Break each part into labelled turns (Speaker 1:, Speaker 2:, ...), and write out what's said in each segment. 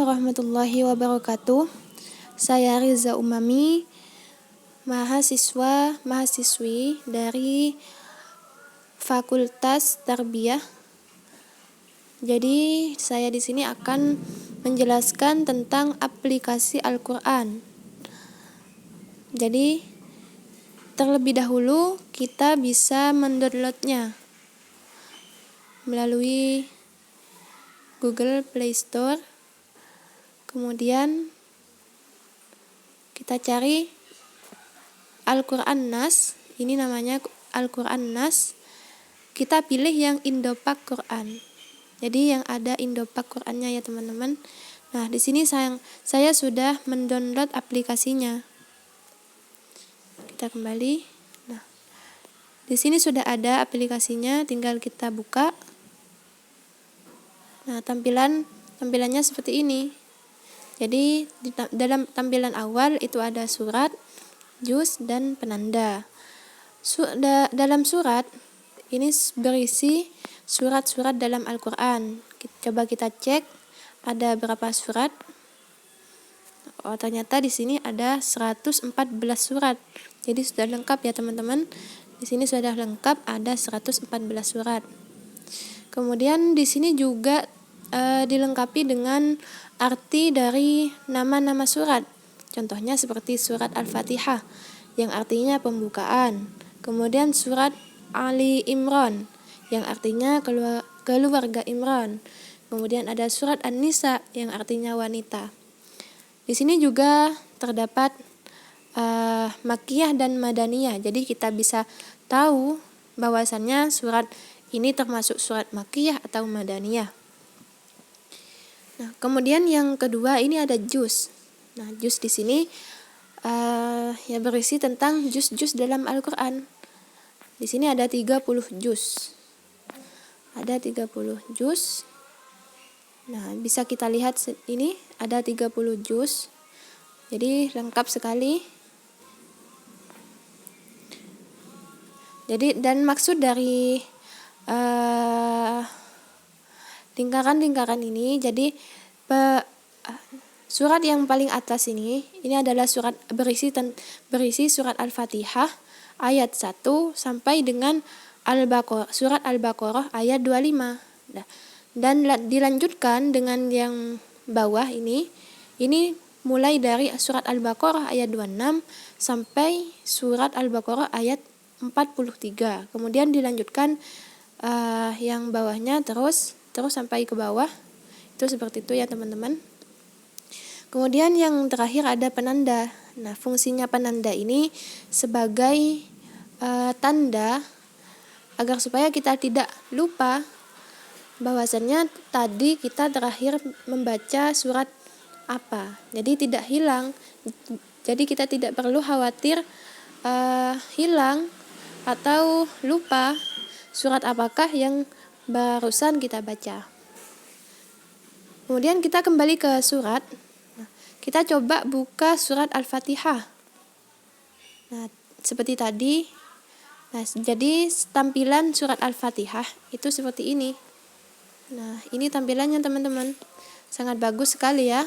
Speaker 1: warahmatullahi wabarakatuh. Saya Riza Umami, mahasiswi dari Fakultas Tarbiyah. Jadi saya di sini akan menjelaskan tentang aplikasi Al-Quran. Jadi terlebih dahulu kita bisa mendownloadnya melalui Google Play Store. Kemudian kita cari Al-Quran Nas. Ini namanya Al-Quran Nas. Kita pilih yang Indopak Quran. Jadi yang ada Indopak Qurannya ya teman-teman. Nah, di sini saya sudah mendownload aplikasinya. Kita kembali. Nah, di sini sudah ada aplikasinya, tinggal kita buka. Nah, tampilannya seperti ini. Jadi dalam tampilan awal itu ada surat, juz, dan penanda. Dalam surat ini berisi surat-surat dalam Al-Quran. Coba kita cek ada berapa surat. Oh, ternyata di sini ada 114 surat. Jadi sudah lengkap ya teman-teman. Di sini sudah lengkap, ada 114 surat. Kemudian di sini juga dilengkapi dengan arti dari nama-nama surat. Contohnya seperti surat Al-Fatihah yang artinya pembukaan. Kemudian surat Ali Imran yang artinya keluarga Imran. Kemudian ada surat An-Nisa yang artinya wanita. Di sini juga terdapat Makkiyah dan Madaniyah. Jadi kita bisa tahu bahwasannya surat ini termasuk surat Makkiyah atau Madaniyah. Nah, kemudian yang kedua ini ada juz. Nah, juz di sini ya berisi tentang juz-juz dalam Al-Quran. Di sini ada 30 juz. Ada 30 juz. Nah, bisa kita lihat ini ada 30 juz. Jadi lengkap sekali. Jadi dan maksud dari lingkaran-lingkaran ini, jadi surat yang paling atas ini adalah surat berisi surat Al-Fatihah ayat 1 sampai dengan surat Al-Baqarah ayat 25. Dan dilanjutkan dengan yang bawah ini mulai dari surat Al-Baqarah ayat 26 sampai surat Al-Baqarah ayat 43. Kemudian dilanjutkan yang bawahnya terus sampai ke bawah. Itu seperti itu ya teman-teman. Kemudian yang terakhir ada penanda. Nah, fungsinya penanda ini sebagai tanda agar supaya kita tidak lupa bahwasannya tadi kita terakhir membaca surat apa. Jadi tidak hilang. Jadi kita tidak perlu khawatir hilang atau lupa surat apakah yang barusan kita baca. Kemudian kita kembali ke surat. Nah, kita coba buka surat Al-Fatihah. Nah, seperti tadi. Nah, jadi tampilan surat Al-Fatihah itu seperti ini. Nah, ini tampilannya teman-teman. Sangat bagus sekali ya.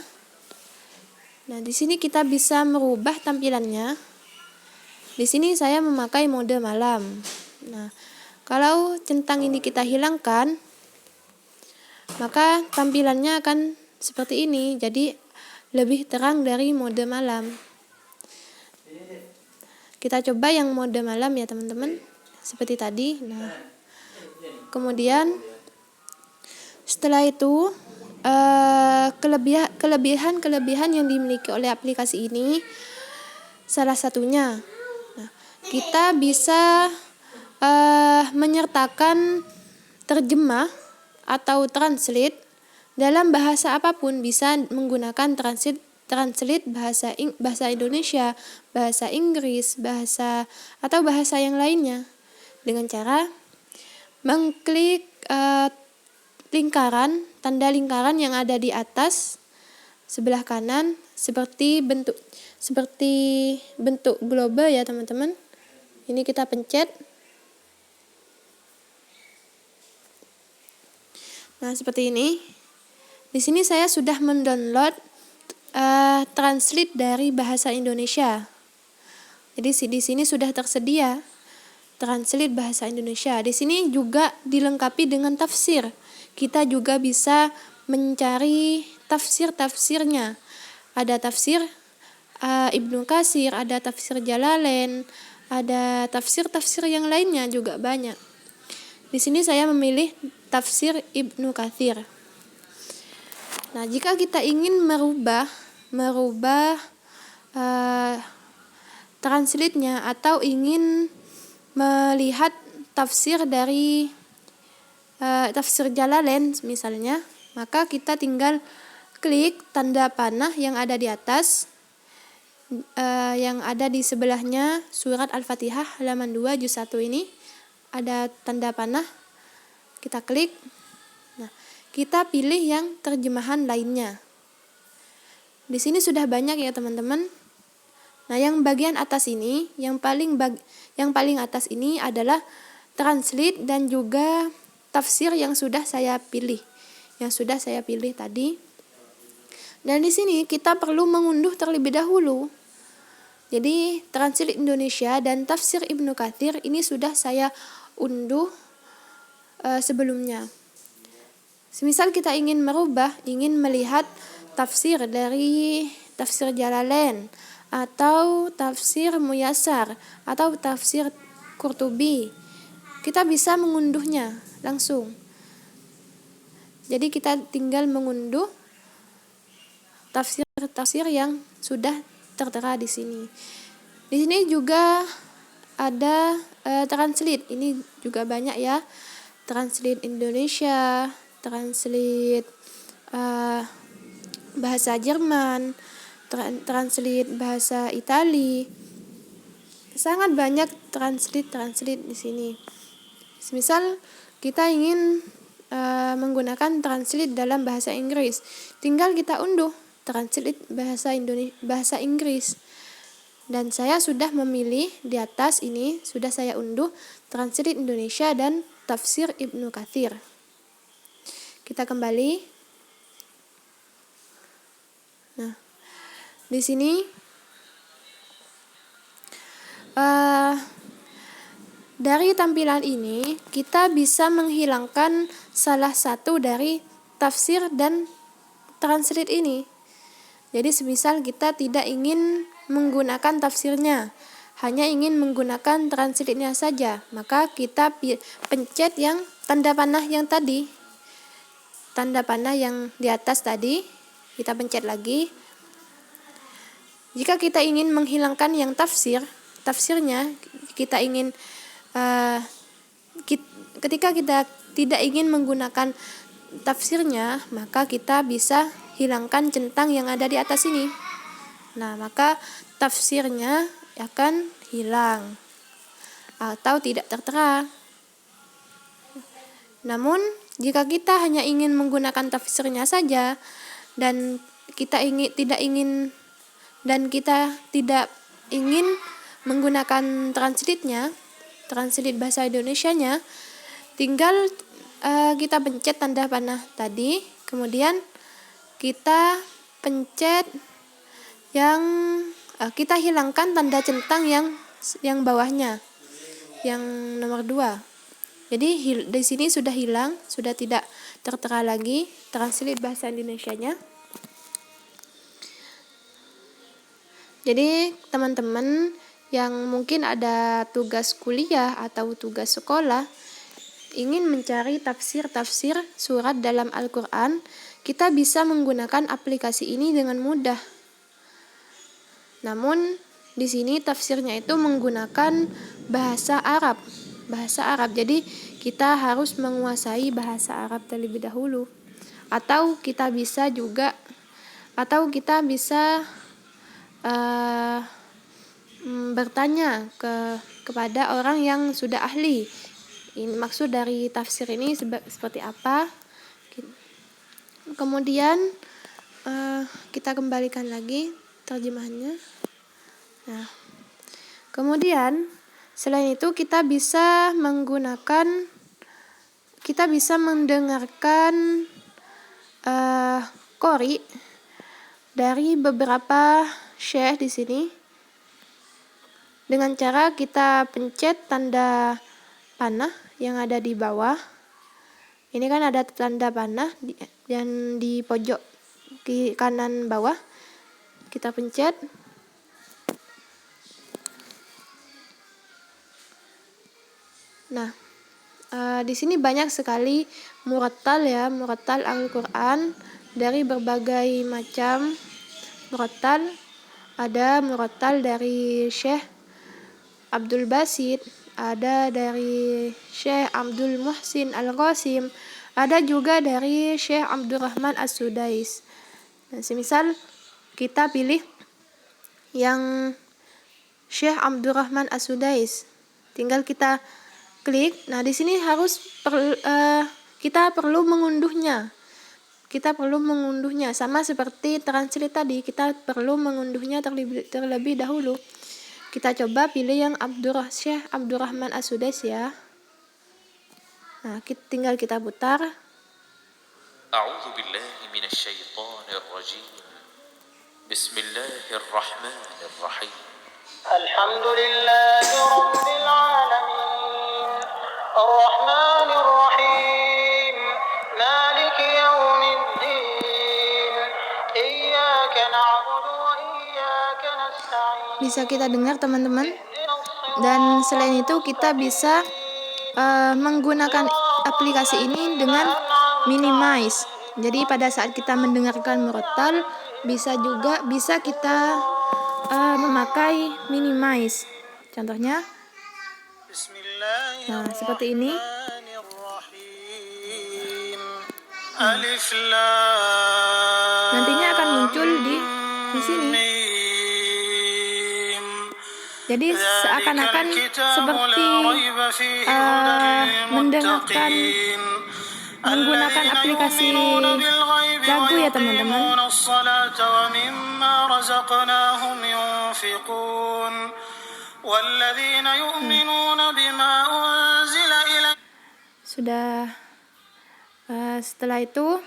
Speaker 1: Nah, di sini kita bisa merubah tampilannya. Di sini saya memakai mode malam. Nah, kalau centang ini kita hilangkan, maka tampilannya akan seperti ini. Jadi lebih terang dari mode malam. Kita coba yang mode malam ya teman-teman. Seperti tadi. Nah, kemudian setelah itu kelebihan yang dimiliki oleh aplikasi ini salah satunya, nah, kita bisa menyertakan terjemah atau translate dalam bahasa apapun. Bisa menggunakan translate bahasa Indonesia, bahasa Inggris, atau bahasa yang lainnya dengan cara mengklik tanda lingkaran yang ada di atas sebelah kanan seperti bentuk globe ya teman-teman. Ini kita pencet. Nah, seperti ini. Di Di sini saya sudah mendownload translate dari bahasa Indonesia. Jadi di sini sudah tersedia translate bahasa Indonesia. Di sini juga dilengkapi dengan tafsir. Kita juga bisa mencari tafsir-tafsirnya. Ada tafsir Ibnu Katsir, ada tafsir Jalalain, ada tafsir-tafsir yang lainnya juga banyak. Di sini saya memilih tafsir Ibnu Katsir. Nah, jika kita ingin merubah translate-nya atau ingin melihat tafsir dari tafsir Jalalain misalnya, maka kita tinggal klik tanda panah yang ada di atas, yang ada di sebelahnya surat Al-Fatihah halaman 2 juz 1 ini ada tanda panah, kita klik. Nah, kita pilih yang terjemahan lainnya. Di sini sudah banyak ya teman-teman. Nah, yang bagian atas ini, yang paling atas ini adalah translate dan juga tafsir yang sudah saya pilih tadi. Dan di sini kita perlu mengunduh terlebih dahulu. Jadi translate Indonesia dan tafsir Ibnu Katsir ini sudah saya unduh sebelumnya. Semisal kita ingin melihat tafsir dari tafsir Jalalain atau tafsir Muyassar atau tafsir Qurtubi, kita bisa mengunduhnya langsung. Jadi kita tinggal mengunduh tafsir yang sudah tertera di sini. Di sini juga ada translate. Ini juga banyak ya. Translate Indonesia, translate bahasa Jerman, translate bahasa Itali. Sangat banyak translate di sini. Misal kita ingin menggunakan translate dalam bahasa Inggris, tinggal kita unduh translate bahasa Inggris. Dan saya sudah memilih di atas ini, sudah saya unduh translate Indonesia dan tafsir Ibnu Katsir. Kita kembali. Nah, di sini dari tampilan ini kita bisa menghilangkan salah satu dari tafsir dan translate ini. Jadi semisal kita tidak ingin menggunakan tafsirnya, hanya ingin menggunakan translate-nya saja, maka kita pencet yang tanda panah yang tadi. Tanda panah yang di atas tadi, kita pencet lagi. Jika kita ingin menghilangkan yang tafsirnya, kita ingin ketika kita tidak ingin menggunakan tafsirnya, maka kita bisa hilangkan centang yang ada di atas ini. Nah, maka tafsirnya akan hilang atau tidak tertera. Namun, jika kita hanya ingin menggunakan tafsirnya saja dan kita tidak ingin menggunakan translate bahasa Indonesianya, tinggal kita pencet tanda panah tadi, kemudian kita pencet yang kita hilangkan tanda centang yang bawahnya, yang nomor 2. Jadi di sini sudah hilang, sudah tidak tertera lagi translate bahasa Indonesianya. Jadi teman-teman yang mungkin ada tugas kuliah atau tugas sekolah ingin mencari tafsir-tafsir surat dalam Al-Quran, kita bisa menggunakan aplikasi ini dengan mudah. Namun di sini tafsirnya itu menggunakan bahasa Arab. Jadi kita harus menguasai bahasa Arab terlebih dahulu. Atau kita bisa bertanya kepada orang yang sudah ahli. Ini maksud dari tafsir ini seperti apa. Kemudian kita kembalikan lagi terjemahannya. Nah, kemudian selain itu kita bisa mendengarkan qori dari beberapa syekh di sini dengan cara kita pencet tanda panah yang ada di bawah. Ini kan ada tanda panah dan di pojok di kanan bawah. Kita pencet. Nah, di sini banyak sekali murattal Al-Quran dari berbagai macam murattal. Ada murattal dari Syekh Abdul Basit, ada dari Syekh Abdul Muhsin Al-Qasim, ada juga dari Syekh Abdurrahman As-Sudais. Nah, semisal kita pilih yang Syekh Abdurrahman As-Sudais, tinggal kita klik. Nah, di sini kita perlu mengunduhnya. Sama seperti translate tadi, kita perlu mengunduhnya terlebih dahulu. Kita coba pilih yang Syekh Abdurrahman As-Sudais ya. Nah, tinggal kita putar.
Speaker 2: A'udzu billahi minasy syaithanir rajim. Bismillahirrahmanirrahim. Alhamdulillahi rabbil alamin. Ar-Rahmanir Rahim. Maliki yaumiddin. Iyyaka na'budu wa iyyaka nasta'in.
Speaker 1: Bisa kita dengar teman-teman. Dan selain itu kita bisa menggunakan aplikasi ini dengan minimize. Jadi pada saat kita mendengarkan murattal bisa kita memakai minimize. Contohnya, nah seperti ini. Nantinya akan muncul di sini. Jadi seakan-akan seperti menggunakan aplikasi lagu ya teman-teman. Sudah. Setelah itu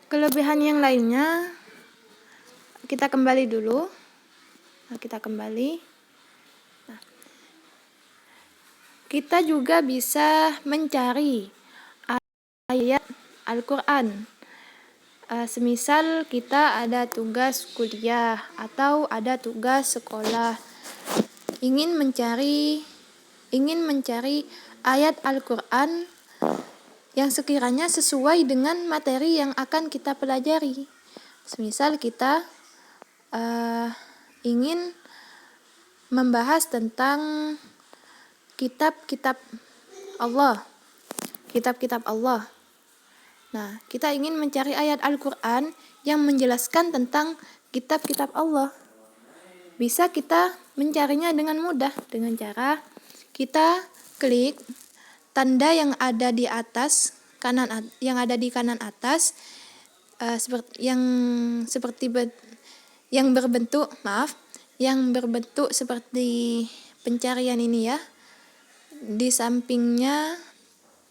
Speaker 1: kelebihan yang lainnya kita kembali dulu. Kita kembali. Nah, kita juga bisa mencari ayat Al-Quran. Semisal kita ada tugas kuliah atau ada tugas sekolah, ingin mencari ayat Al-Quran yang sekiranya sesuai dengan materi yang akan kita pelajari. Semisal kita ingin membahas tentang kitab-kitab Allah. Nah, kita ingin mencari ayat Al-Quran yang menjelaskan tentang kitab-kitab Allah. Bisa kita mencarinya dengan mudah dengan cara kita klik tanda yang ada di atas yang ada di kanan atas, yang berbentuk seperti pencarian ini ya. Di sampingnya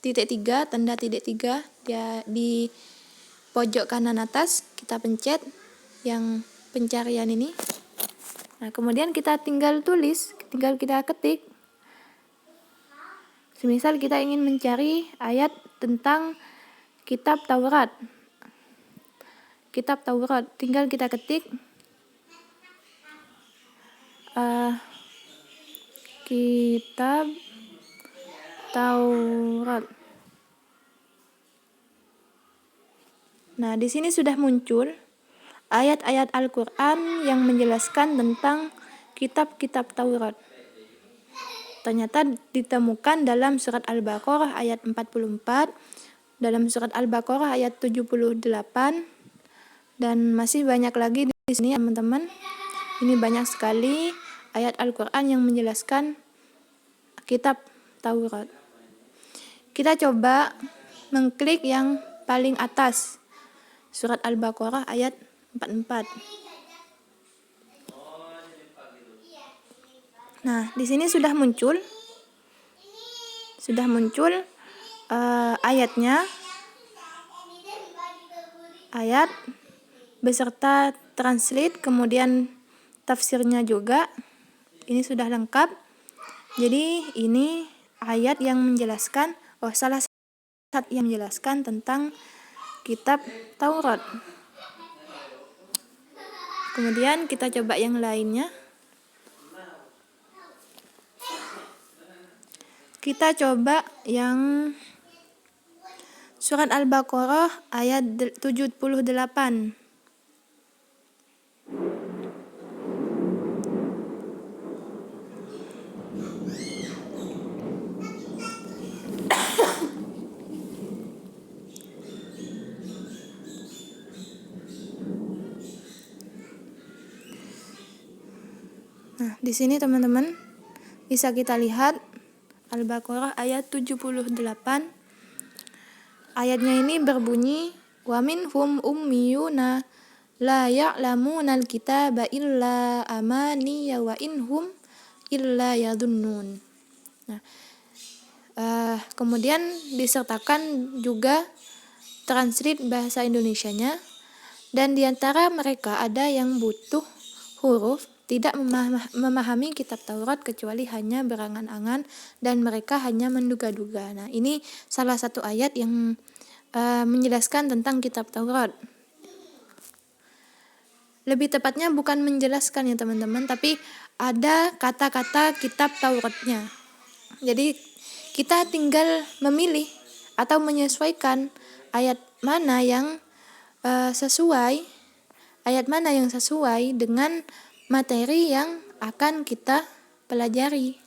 Speaker 1: tanda titik 3 ya, di pojok kanan atas kita pencet yang pencarian ini. Nah, kemudian kita tinggal kita ketik. Semisal kita ingin mencari ayat tentang kitab Taurat, tinggal kita ketik kitab Taurat. Nah, di sini sudah muncul ayat-ayat Al-Quran yang menjelaskan tentang kitab-kitab Taurat. Ternyata ditemukan dalam surat Al-Baqarah ayat 44, dalam surat Al-Baqarah ayat 78, dan masih banyak lagi di sini teman-teman. Ini banyak sekali ayat Al-Quran yang menjelaskan kitab Taurat. Kita coba mengklik yang paling atas, surat Al-Baqarah ayat 44. Nah, di sini sudah muncul ayatnya. ayat beserta translate, kemudian tafsirnya juga. Ini sudah lengkap. Jadi ini ayat yang menjelaskan, salah satu yang menjelaskan tentang kitab Taurat. Kemudian kita coba yang lainnya. Kita coba yang surat Al-Baqarah ayat 78. Nah, di sini teman-teman bisa kita lihat Al-Baqarah ayat 78. Ayatnya ini berbunyi, wa minhum ummiyuna la ya'lamunal kitaba illa amaniya wa inhum illa yadunnun. Nah, kemudian disertakan juga translate bahasa Indonesianya, dan diantara mereka ada yang butuh huruf, tidak memahami kitab Taurat kecuali hanya berangan-angan dan mereka hanya menduga-duga. Nah, ini salah satu ayat yang menjelaskan tentang kitab Taurat. Lebih tepatnya bukan menjelaskan ya teman-teman, tapi ada kata-kata kitab Tauratnya. Jadi kita tinggal memilih atau menyesuaikan ayat mana yang sesuai dengan materi yang akan kita pelajari.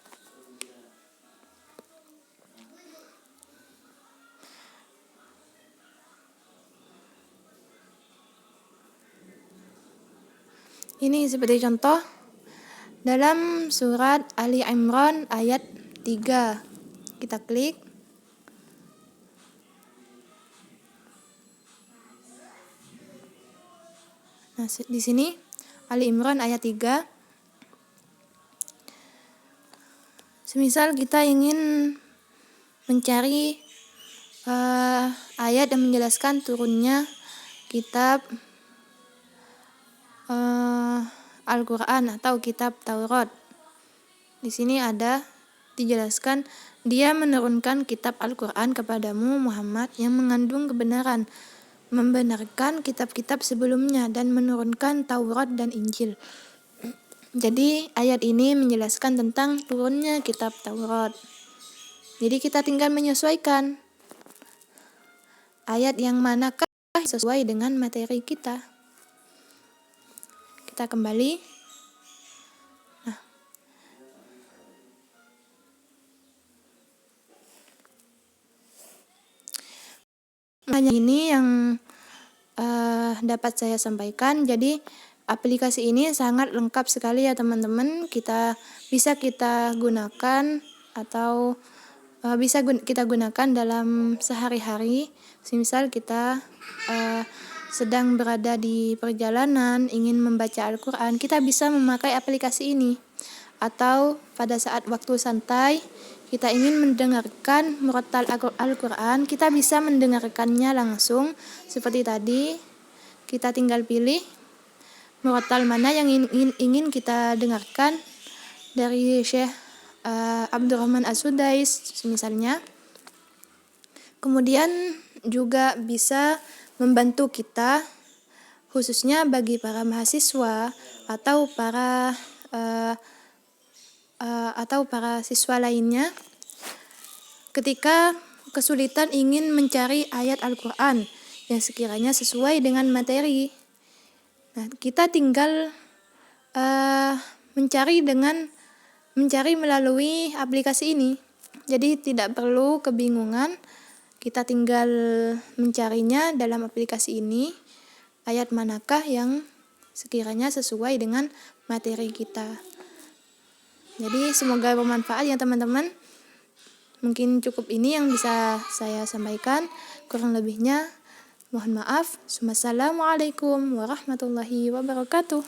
Speaker 1: Ini seperti contoh dalam surat Ali Imran ayat 3. Kita klik. Nah, di sini Ali Imran ayat 3. Semisal kita ingin mencari ayat yang menjelaskan turunnya kitab Al-Quran atau kitab Taurat. Di sini ada dijelaskan, dia menurunkan kitab Al-Quran kepadamu Muhammad yang mengandung kebenaran, membenarkan kitab-kitab sebelumnya dan menurunkan Taurat dan Injil. Jadi ayat ini menjelaskan tentang turunnya kitab Taurat. Jadi kita tinggal menyesuaikan ayat yang manakah sesuai dengan materi kita. Kita kembali. Nah, hanya ini yang dapat saya sampaikan. Jadi aplikasi ini sangat lengkap sekali ya teman-teman. Bisa kita gunakan atau kita gunakan dalam sehari-hari. Semisal kita sedang berada di perjalanan, ingin membaca Al-Quran, kita bisa memakai aplikasi ini. Atau pada saat waktu santai, kita ingin mendengarkan murattal Al-Quran, kita bisa mendengarkannya langsung. Seperti tadi, kita tinggal pilih murattal mana yang ingin kita dengarkan dari Syekh Abdurrahman As-Sudais misalnya. Kemudian juga bisa membantu kita, khususnya bagi para mahasiswa atau para siswa lainnya, ketika kesulitan ingin mencari ayat Al-Quran yang sekiranya sesuai dengan materi. Nah, kita tinggal mencari melalui aplikasi ini. Jadi tidak perlu kebingungan. Kita tinggal mencarinya dalam aplikasi ini, ayat manakah yang sekiranya sesuai dengan materi kita. Jadi semoga bermanfaat ya teman-teman. Mungkin cukup ini yang bisa saya sampaikan. Kurang lebihnya mohon maaf. Wassalamualaikum warahmatullahi wabarakatuh.